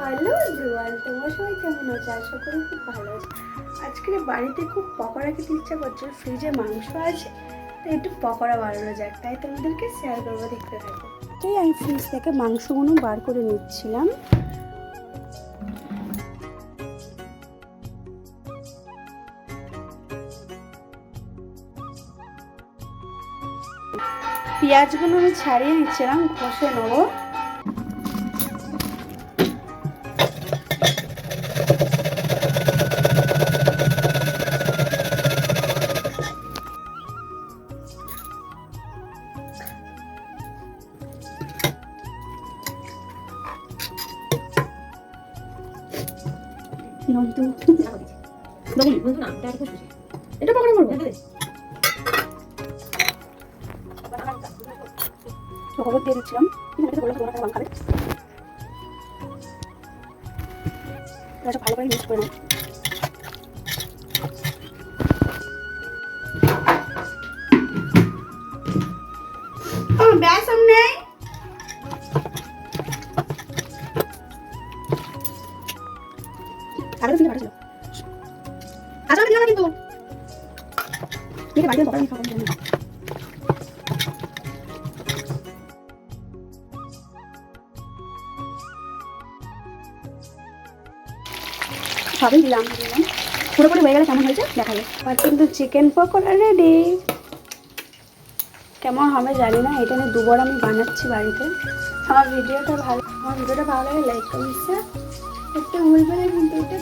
Hello everyone, তোমরা সবাই কেমন আছো? আশা করি খুব ভালো আছে। আজকে বাড়িতে খুব পকোড়া খেতে ইচ্ছা করছে, ফ্রিজে মাংস আছে, তো একটু পকোড়া বানানো যাক, তাই তোমাদেরকে শেয়ার করবো, দেখতে থাকো। তাই আমি ফ্রিজ থেকে মাংসগুলো বার করে নিচ্ছিলাম। পেঁয়াজগুলো আমি ছাড়িয়ে নিচ্ছিলাম, ঘষে নেবো। এটা পকোড়া করবো, হলুদ দিয়ে দিচ্ছিলাম, খাবে ভালো করে মিক্স করে নেব। বেসন নেই, আগে ছিল ছিল আচ্ছা দিলাম কিন্তু ঠিক আছে, বাড়িতে পকোড়া খাওয়ার জন্য সবই দিলাম। পুরোপুরি হয়ে গেলে কেমন হয়েছে দেখা যাবে। আর কিন্তু চিকেন পকোড়া রেডি। কেমন হবে জানি না, এটা নিয়ে দুবার আমি বানাচ্ছি বাড়িতে। আমার ভিডিওটা ভালো লাগলে লাইক কমেন্ট শেয়ার করতে ভুলবেন না কিন্তু। এটা